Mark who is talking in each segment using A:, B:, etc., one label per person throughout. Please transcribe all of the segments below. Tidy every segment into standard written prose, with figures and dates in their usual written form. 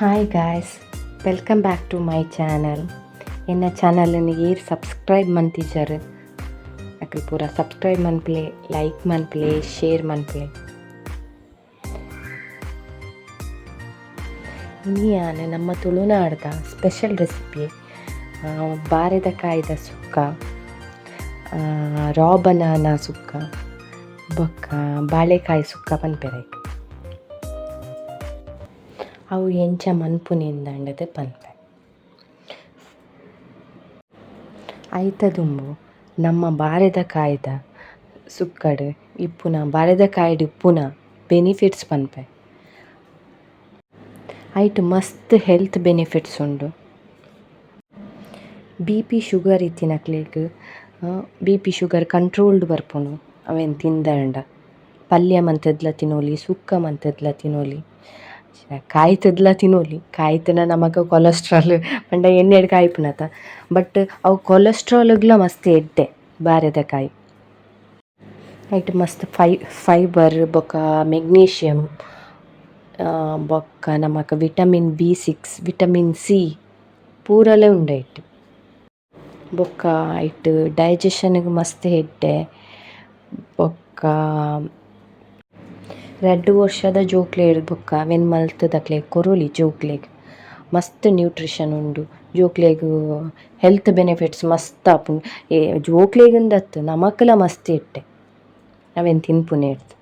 A: Hi guys, welcome back to my channel. ಎನ್ನ ಚಾನಲನ್ನು ಏರು ಸಬ್ಸ್ಕ್ರೈಬ್ ಮಂತಿದ್ದಾರೆ ಅಕ್ಲಿ ಪೂರ ಸಬ್ಸ್ಕ್ರೈಬ್ ಮನ್ಪ್ಲೆ, ಲೈಕ್ ಮನ್ಪ್ಲೆ, ಶೇರ್ ಮನ್ಪ್ಲೆ. ಇನಿಯಾನು ನಮ್ಮ ತುಳುನಾಡ್ದ ಸ್ಪೆಷಲ್ ರೆಸಿಪಿ ಬಾರೆದ ಕಾಯ್ದ ಸುಕ್ಕ, ರಾ ಬನಾನಾ ಸುಕ್ಕ, ಬೊಕ್ಕ ಬಾಳೆಕಾಯಿ ಸುಕ್ಕ ಪನ್ಪೆರೈಕ್. ಅವು ಎಂಚ ಮನ್ಪುನಿಂದಂಡದು ಪನ್ಪೆ ಐತದುಂಬು ನಮ್ಮ ಬಾರೆದ ಕಾಯ್ದ ಸುಕ್ಕಡ್ ಇಪ್ಪುನ ಬಾರೆದ ಕಾಯ್ಡ್ ಇಪ್ಪುನ ಬೆನಿಫಿಟ್ಸ್ ಪನ್ಪೆ. ಐಟ್ ಮಸ್ತ್ ಹೆಲ್ತ್ ಬೆನಿಫಿಟ್ಸ್ ಉಂಡು. BP ಶುಗರ್ ಇತ್ತಿನಕ್ಲೆಗ್ BP ಶುಗರ್ ಕಂಟ್ರೋಲ್ಡ್ ಬರ್ಪುನು ಅವೆನ್ ತಿಂದಂಡ. ಪಲ್ಯ ಮಂತದ್ಲ ತಿನ್ನೋಲಿ, ಸುಕ್ಕ ಮಂತದ್ಲ ತಿನ್ನೋಲಿ, ಕಾಯ್ತದ್ಲ ತಿನ್ನೋಲಿ. ಕಾಯ್ತನ ನಮಕ್ ಕೊಲೆಸ್ಟ್ರಾಲ್ ಪಂಡ ಎಣ್ಣೆಡ್ ಕಾಯ್ಪುನತ, ಬಟ್ ಅವು ಕೊಲೆಸ್ಟ್ರಾಲ್ಗ್ಲ ಮಸ್ತ್ ಎಡ್ಡೆ ಬಾರೆದ ಕಾಯಿ. ಐಟ್ ಮಸ್ತ್ ಫೈಬರ್ ಬೊಕ್ಕ ಮೆಗ್ನೀಷಿಯಮ್ ಬೊಕ್ಕ ನಮಕ್ ವಿಟಮಿನ್ B6, ವಿಟಮಿನ್ C ಪೂರಲೆ ಉಂಡು ಐಟ್. ಬೊಕ್ಕ ಐಟ್ ಡೈಜೆಷನ್ಗ್ ಮಸ್ತ್ ಎಡ್ಡೆ. ಬೊಕ್ಕ 2 ವರ್ಷದ ಜೋಕ್ಲೆಗ್ ಬೊಕ್ಕ ಅವೆನ್ ಮಲ್ತದಕ್ಲೆ ಕೊರೊಲಿ ಜೋಕ್ಲೆಗ್ ಮಸ್ತ್ ನ್ಯೂಟ್ರಿಷನ್ ಉಂಡು. ಜೋಕ್ಲೆಗ್ ಹೆಲ್ತ್ ಬೆನಿಫಿಟ್ಸ್ ಮಸ್ತ್ ಆಪುಂಡು. ಜೋಕ್ಲೆಗಂದತ್ತು ನಮಕ್ಲ ಮಸ್ತ್ ಎಡ್ಡೆ ಅವೆನ್ ತಿನ್ಪುನೆರ್ದ್.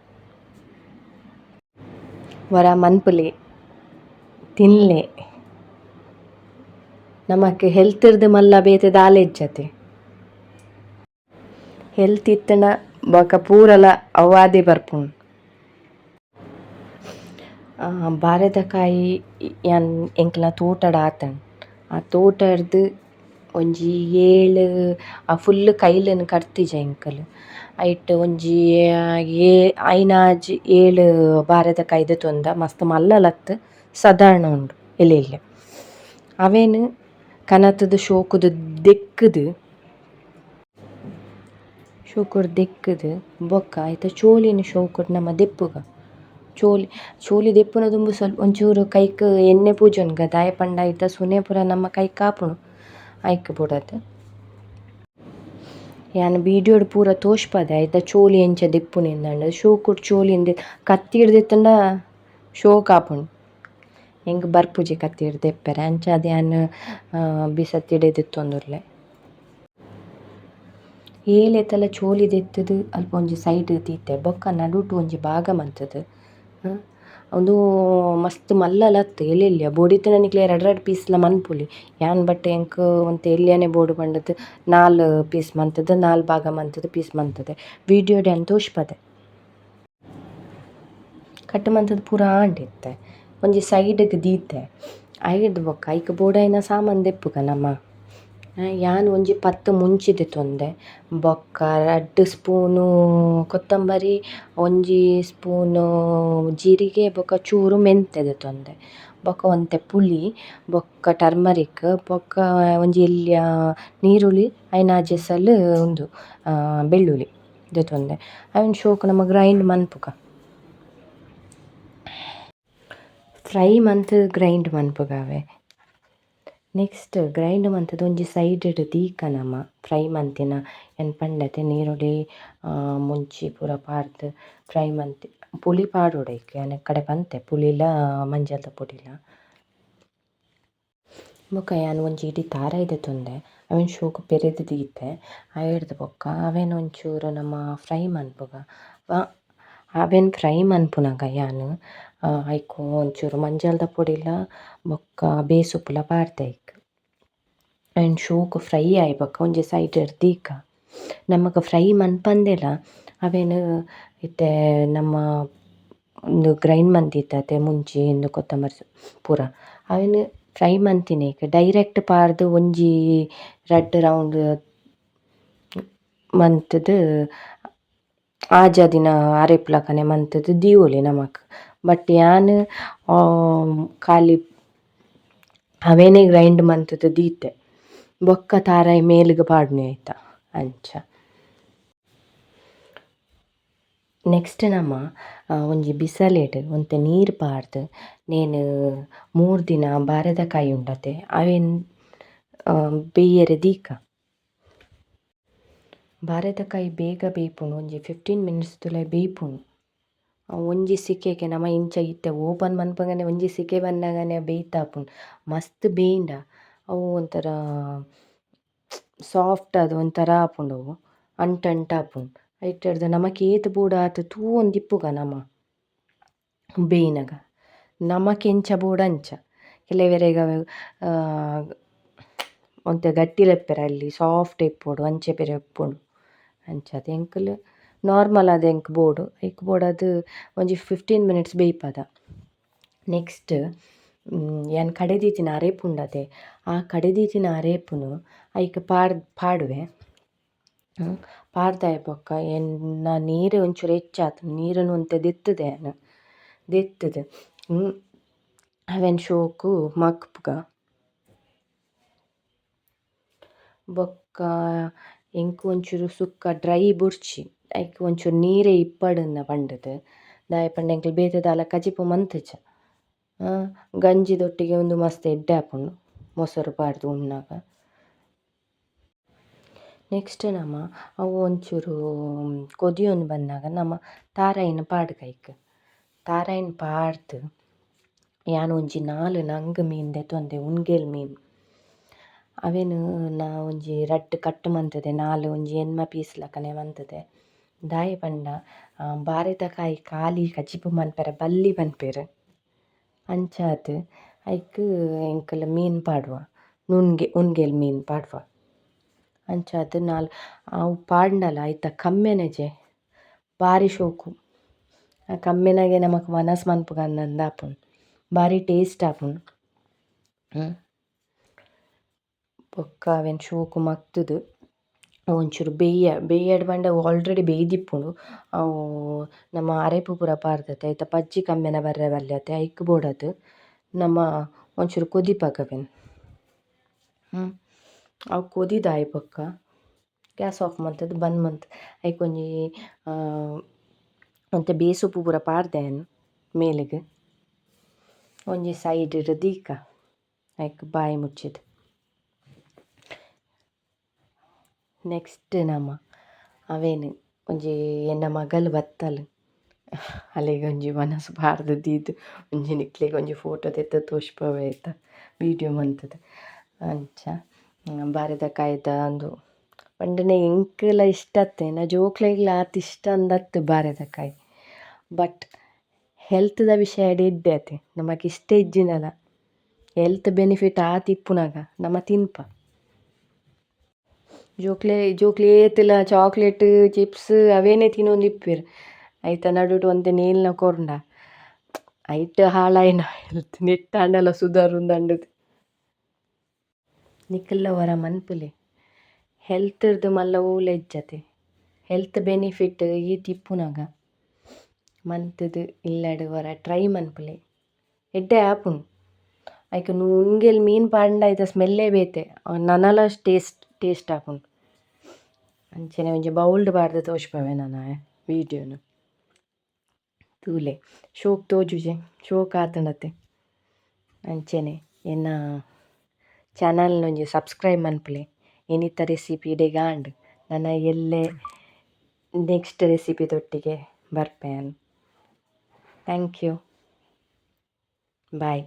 A: ವರ ಮನ್ಪುಲೆ ತಿನ್ಲೆ ನಮಕ್ ಹೆಲ್ತ್ರ್ದ್ ಮಲ್ಲ ಬೇತೆ ದಾಲೆ ಇಜ್ಜತೆ. ಹೆಲ್ತ್ ಇತ್ತನ ಬೊಕ ಪೂರಲ ಅವಾದೆ ಬರ್ಪುಂಡು. ಬಾರೆದ ಕಾಯಿ ಎಂಕ್ಲ ತೋಟಡ್ ಆತಂಡ್. ಆ ತೋಟಡ್ದ್ ಒಂಜಿ 7 ಫುಲ್ಲ್ ಕೈಲೆನ್ ಕರ್ತಿಜ ಎಂಕಲ್. ಐಟ್ ಒಂಜಿ ಐನಾಜಿ 7 ಬಾರೆದ ಕಾಯ್ದ ತೊಂದ ಮಸ್ತ್ ಮಲ್ಲಲತ್ ಸಾಧಾರಣ ಉಂಡು ಎಲೆಲ್ಯ. ಅವೆನ್ ಕನತುದು ಶೋಕುದು ದೆಕ್ಕುದು ಬೊಕ್ಕ ಐತ ಚೋಲಿನ್ ಶೋಕುಡ್ ನಮ ದೆಪ್ಪುಗ. ಚೋಲಿ ದೆಪ್ಪುನ ದುಂಬು ಒಂಚೂರು ಕೈಕ್ ಎಣ್ಣೆ ಪೂಜೊನ್ಗ ದಾಯೆ ಪಂಡ ಐತ ಸುನೆ ಪುರ ನಮ್ಮ ಕೈಕ್ ಆಪುಂಡು ಐಕ್ ಬುಡದ್. ಯಾನ್ ವೀಡಿಯೋಡ್ ಪೂರ ತೋಜ್ಪದೆ ಐತ ಚೋಲಿ ಎಂಚ ದೆಪ್ಪುನಿಂದಂಡ. ಶೋಕುಡ್ ಚೋಲಿನ್ ಕತ್ತಿಡ್ ದೆತ್ತಂಡ ಶೋಕ್ ಆಪುಂಡು. ಎಂಕ್ ಬರ್ಪುಜಿ ಕತ್ತಿಡ್ ದೆಪ್ಪರೆ ಅಂಚಾದ್ ಯಾನ್ ಬಿಸತ್ತಿಡೆ ದೆತ್ತೊಂದುಲ್ಲೆ. ಏಲೆತಲ ಚೋಲಿ ದೆತ್ತುದು ಅಲ್ಪ ಒಂಜಿ ಸೈಡ್ ದೀತೆ ಬೊಕ್ಕ ನಡುಟ್ ಒಂಜಿ ಭಾಗ ಮಂತುದು. ಉಂದು ಮಸ್ತ್ ಮಲ್ಲಲತ್ ಎಲೆಲ್ಯ ಬೋಡಿತ್ತುನ ನಿಕ್ಲೆ 2 ಪೀಸ್ಲ ಮನ್ಪೊಲಿ. ಯಾನ್ ಬಟ್ ಎಂಕ್ ಒಂತೆ ಎಲ್ಯನೆ ಬೋಡು ಪಂಡದ್ 4 ಪೀಸ್ ಮಂತುದು, 4 ಭಾಗ ಮಂತುದು ಪೀಸ್ ಮಂತುದೆ. ವೀಡಿಯೋಡ್ ಯಾನ್ ತೋಜ್ಪದೆ ಕಟ್ ಮಂತುದು ಪೂರ ಆಂಡ್ ಇತ್ತೆ ಒಂಜಿ ಸೈಡ್ಗ್ ದೀತೆ. ಐರ್ದ್ ಬೊಕ್ಕ ಐಕ್ ಬೋಡಾಯಿನ ಸಾಮಾನ್ ದೆಪ್ಪುಗ ನಮ. ಯಾನ್ ಒಂಜಿ 10 ಮುಂಚಿ ದೆತೊಂದೆ. ಬೊಕ್ಕ 2 ಸ್ಪೂನು ಕೊತ್ತಂಬರಿ, 1 ಸ್ಪೂನು ಜೀರಿಗೆ ಬೊಕ್ಕ ಚೂರು ಮೆಂತೆ ದೆತೊಂದೆ. ಬೊಕ್ಕ ಒಂತೆ ಪುಳಿ ಬೊಕ್ಕ ಟರ್ಮರಿಕ್ ಬೊಕ್ಕ ಒಂಜಿ ಎಲ್ಯ ನೀರುಳ್ಳಿ ಐನಾಜೆಸಲ್ ಉಂದು ಬೆಳ್ಳುಳ್ಳಿ ದೆತೊಂದೆ. ಅವೆನ್ ಶೋಕು ನಮ ಗ್ರೈಂಡ್ ಮನ್ಪುಗ. ಫ್ರೈ ಮಂತ್ ಗ್ರೈಂಡ್ ಮನ್ಪುಗ ಅವೆ. ನೆಕ್ಸ್ಟ್ ಗ್ರೈಂಡ್ ಮಂತುದು ಒಂಜಿ ಸೈಡ್ಡ್ ದೀಕ ನಮ ಫ್ರೈ ಮಂತಿನ ಎನ್ ಪಂಡತೆ ನೀರುಳ್ಳಿ ಮುಂಚಿ ಪೂರ ಪಾರ್ದ್ ಫ್ರೈ ಮಂತಿ. ಪುಳಿ ಪಾಡೊಡು ಐಕ್ ಯಾನ್ ಎಕ್ಕಡೆ ಪನ್ತೆ ಪುಳಿಲ ಮಂಜಲ್ದ ಪೊಡಿಲ. ಬೊಕ್ಕ ಯಾನ್ ಒಂಜಿ ಇಡಿ ತಾರಾಯಿ ದೆತೊಂದೆ ಅವೆನ್ ಶೋಕು ಪೆರೆದ್ ದೀತೆ. ಐರ್ದ್ ಬೊಕ್ಕ ಅವೆನ್ ಒಂಚೂರು ನಮ ಫ್ರೈ ಮನ್ಪುಗ. ಅವೆನ್ ಫ್ರೈ ಮನ್ಪುನಗ ಯಾನ್ ಐಕ್ ಒಂಚೂರು ಮಂಜಲ್ದ ಪೊಡಿಲ ಬೊಕ್ಕ ಬೇಸುಪ್ಪುಲ ಪಾಡ್ದೆ ಐಕ್. ಅವೆನ್ ಶೋಕು ಫ್ರೈ ಆಯಿ ಬೊಕ್ಕ ಒಂಜಿ ಸೈಡ್ಡ್ ದೀಕ. ನಮಕ್ ಫ್ರೈ ಮನ್ಪಂದೆಲ ಅವೆನ್ ಇತ್ತೆ ನಮ್ಮ ಉಂದು ಗ್ರೈಂಡ್ ಮಂತಿತ್ತತೆ ಮುಂಚಿ ಉಂದು ಕೊತ್ತಂಬರಿ ಪೂರ ಅವೆನ್ ಫ್ರೈ ಮಂತಿನಿಕ್ ಡೈರೆಕ್ಟ್ ಪಾರ್ದ್ ಒಂಜಿ 2 ರೌಂಡ್ ಮಂತುದು ಆಜಾದಿನ ಅರೆಪ್ಲಕನೆ ಮಂತುದು ದಿವೊಲಿ ನಮಕ್. ಬಟ್ ಯಾನ್ ಖಾಲಿ ಅವೆನೆ ಗ್ರೈಂಡ್ ಮಂತುದು ದೀತೆ ಬೊಕ್ಕ ತಾರಾಯಿ ಮೇಲ್ಗ್ ಪಾಡ್ನೆ ಐತ ಅಂಚ. ನೆಕ್ಸ್ಟ್ ನಮ ಒಂಜಿ ಬಿಸಲೆಡ್ ಒಂತೆ ನೀರು ಪಾರ್ದ್ ನೇನು 3 ದಿನ ಬಾರೆದಕಾಯಿ ಉಂಡತೆ ಅವೆನ್ ಬೇಯರೆ ದೀಕ. ಬಾರೆದಕಾಯಿ ಬೇಗ ಬೇಯ್ಪುಂಡು ಒಂಜಿ 15 ಮಿನಿಟ್ಸ್ ತುಲೆ ಬೇಯ್ಪುಂಡು. ಒಂಜಿ ಸಿಕೆಗೆ ನಮ ಇಂಚ ಇತ್ತೆ ಓಪನ್ ಮನ್ಪಗನೆ ಒಂಜಿ ಸಿಕೆ ಬನ್ನಗನೆ ಬೇಯ್ತಾಪುಂಡು. ಮಸ್ತ್ ಬೇಯ್ಂಡ ಅವು ಒಂಥರ ಸಾಫ್ಟ್ ಆದ್ ಒಂಥರ ಆಪುಂಡು ಅವು ಅಂಟಾಪುಂಡು. ಐಟ್ ನಮಕ್ ಏತ್ ಬೂಡ ಆತ್ ತೂ ಒಂದಿಪ್ಪುಗ ನಮ ಬೇಯ್ನಗ ನಮಕ್ ಎಂಚ ಬೋಡು ಅಂಚ. ಕೆಲವೆರೆಗ ಒಂತೆ ಗಟ್ಟಿಲೆಪ್ಪೆರೆ ಅಲ್ಲಿ ಸಾಫ್ಟ್ ಇಪ್ಪೊಡು ಅಂಚೆ ಪೆರ ಇಪ್ಪುಂಡು ಅಂಚಾದ್ ಎಂಕುಲು ನಾರ್ಮಲ್ ಆದ್ ಎಂಕ್ ಬೋಡು ಐಕ್ ಬೋಡಾದ್ ಒಂಜಿ 15 ಮಿನಿಟ್ಸ್ ಬೇಯ್ಪದ. ನೆಕ್ಸ್ಟ್ ಯಾನ್ ಕಡೆದೀತಿನ ಅರೆಪು ಉಂಡತೆ ಆ ಕಡೆದೀತಿನ ಅರೆಪುನು ಐಕ್ ಪಾಡುವೆ. ಪಾಡ್ದಾಯ್ಪೊಕ್ಕ ಎನ್ನ ನೀರು ಒಂಚೂರು ಹೆಚ್ಚಾತು, ನೀರನ್ನು ಒಂತೆ ದೆತ್ತುದೆ ಯಾನ್ ದೆತ್ತುದು ಅವೆನ್ ಶೋಕು ಮಲ್ಪುಗ. ಬೊಕ್ಕ ಎಂಕ್ ಒಂಚೂರು ಸುಕ್ಕ ಡ್ರೈ ಬುಡ್ಚಿ ಐಕ್ ಒಂಚೂರು ನೀರೇ ಇಪ್ಪಡುಂದ ಪಂಡ್‌ದ್ ದಾಯೆ ಪಂಡ ಎಂಕುಲು ಬೇತೆ ದಾಲ ಕಜಿಪು ಮಂತುಜ. ಗಂಜಿದೊಟ್ಟಿಗೆ ಉಂದು ಮಸ್ತ್ ಎಡ್ಡೆ ಆಪುಂಡು ಮೊಸರು ಪಾಡ್ದು ಉಣ್ಣಾಗ. ನೆಕ್ಸ್ಟ್ ನಮ ಅವು ಒಂಚೂರು ಕೊದಿಯೊಂದು ಬನ್ನಾಗ ನಮ ತಾರಾಯಿನ ಪಾಡ್‌ಗ ಐಕ್ ತಾರಾಯಿನ ಪಾಡ್ದ್ ಯಾನ್ ಒಂಜಿ 4 ನಂಗ್ ಮೀನ್ ದೆತೊಂದೆ ಉನ್ಗೇಲ್ ಮೀನ್. ಅವೆನ್ ನಾ ಒಂಜಿ ರಡ್ಡ್ ಕಟ್ ಮಂತುದೆ 4 ಒಂಜಿ ಎನ್ಮ ಪೀಸ್ ಲಕನೆ ಮಂತುದೆ. ದಾಯೆ ಪಂಡ ಬಾರೆದಕಾಯಿ ಕಾಲಿ ಕಜಿಪು ಮನ್ಪರೆ ಬಲ್ಲಿ ಪನ್ಪೆರ್ ಅಂಚಾದ್ ಐಕ್ ಎಂಕುಲು ಮೀನ್ ಪಾಡುವ ಉನ್ಗೇಲ್ ಮೀನ್ ಪಾಡುವ. ಅಂಚಾದ್ ಅವು ಪಾಡ್ಂಡಲ ಐತ ಕಮ್ಮೆನಜೆ ಬಾರಿ ಶೋಕು. ಆ ಕಮ್ಮೆನಗೆ ನಮಕ್ ಮನಸ್ ಮನ್ಪುಗ ಅಂದಂದು ಆಪುಂಡು ಬಾರಿ ಟೇಸ್ಟ್ ಆಪುಂಡು. ಬೊಕ್ಕ ಅವೆನ್ ಶೋಕು ಮಗ್ತುದು ಒಂಚೂರು ಬೇಯಡ್ ಪಂಡ ಅವು ಆಲ್ರೆಡಿ ಬೇಯ್ದಿಪ್ಪುಂಡು. ಅವು ನಮ ಅರೆಪು ಪೂರ ಪಾಡ್ದತೆ ಐತ ಪಜ್ಜಿ ಕಮ್ಮೆನ ಬರ್ರೆ ಬಲ್ಲಿಯತೆ ಐಕ್ ಬೋಡಾದ್ ನಮ ಒಂಚೂರು ಕೊದಿಪಗವೆನ್. ಅವು ಕೊದಿದಾಯ್ಪೊಕ್ಕ ಗ್ಯಾಸ್ ಆಫ್ ಮಂತುದು ಬಂದ್ ಮಂತ್ ಐಕ್ ಒಂಜಿ ಒಂತೆ ಬೇಸೊಪ್ಪು ಪೂರ ಪಾಡ್ದೆ ಯಾನ್ ಮೇಲೆಗ್ ಒಂಜಿ ಸೈಡ್‌ಡ್ ದೀಕ ಐಕ್ ಬಾಯಿ ಮುಚ್ಚಿದ್. ನೆಕ್ಸ್ಟ್ ನಮ ಅವೆನ್ ಒಂಜಿ ಎನ್ನ ಮಗಲ್ ಬತ್ತಲ್ ಅಲೆಗ್ ಒಂಜಿ ಮನಸ್ ಪಾಡ್ದ್ ದೀದ್ ಒಂಜಿ ನಿಕ್ಲೆಗ್ ಒಂಜಿ ಫೋಟೋ ದೆತ್ತ್ ತೋಜ್ಪಾವೆ ಐತ ವೀಡಿಯೋ ಮಂತುದು ಅಂಚ. ಬಾರೆದಕಾಯಿದ ಅಂದು ಪಂಡನೆ ಎಂಕ್‌ಲ ಇಷ್ಟತೆ ನಾ ಜೋಕ್ಲೆಗ್ಲ ಆತ್ ಇಷ್ಟ ಅಂದತ್ ಬಾರೆದಕಾಯಿ. ಬಟ್ ಹೆಲ್ತ್‌ದ ವಿಷಯಡ್ ಎಡ್ಡೆ ಆತೆ ನಮಕ್ ಇಷ್ಟ ಇಜ್ಜಿಂಡಲ ಹೆಲ್ತ್ ಬೆನಿಫಿಟ್ ಆತ್ ಇಪ್ಪುನಗ ನಮ ತಿನ್ಪ. ಜೋಕ್ಲೆ ಏತ್‌ಲ ಚಾಕ್ಲೇಟ್ ಚಿಪ್ಸ್ ಅವೇನೆ ತಿನೊಂದಿಪ್ಪೆರ್ ಐತ ನಡುಟ್ ಒಂತೆ ನೇಲ್ನ ಕೊರ್ಂಡ ಐಟ್ ಹಾಳಾಯಿನ ಹೆಲ್ತ್ ನೆಟ್ಟ್ ಆಂಡಲ ಸುಧಾರುಂದಂಡ್. ನಿಕುಲ್ಲ ವರ ಮನ್ಪುಲೆ ಹೆಲ್ತ್‌ರ್ದ್ ಮಲ್ಲ ಓಲ ಇಜ್ಜತೆ ಹೆಲ್ತ್ ಬೆನಿಫಿಟ್ ಈತ್ ಇಪ್ಪುನಗ ಮಂತುದು ಇಲ್ಲಡ್ ವರ ಟ್ರೈ ಮನ್ಪುಲೆ ಎಡ್ಡೆ ಆಪುಂಡು. ಐಕ್ ಉನ್ಗೇಲ್ ಮೀನ್ ಪಾಂಡ ಐತ ಸ್ಮೆಲ್ಲೇ ಬೇತೆ ನನಲ ಟೇಸ್ಟ್ ಆಪುಂಡು. ಅಂಚನೆ ಒಂಜಿ ಬೌಲ್ಡ್ ಪಾಡ್ದ್ ತೋಜ್ಪಾವೆ ನನ ವೀಡಿಯೋನು ತೂಲೆ ಶೋಕ್ ತೋಜುಜೆ ಶೋಕ್ ಆತುಂಡತೆ. ಅಂಚನೆ ಎನ್ನ ಚಾನಲ್‌ನ ಒಂಜಿ ಸಬ್ಸ್ಕ್ರೈಬ್ ಮನ್ಪುಲೆ ಇನ್ನಿತ್ತ ರೆಸಿಪಿ ಇಡೆಗಾಂಡ್ ನನ ಎಲ್ಲೆ ನೆಕ್ಸ್ಟ್ ರೆಸಿಪಿದೊಟ್ಟಿಗೆ ಬರ್ಪೆ. Thank you bye.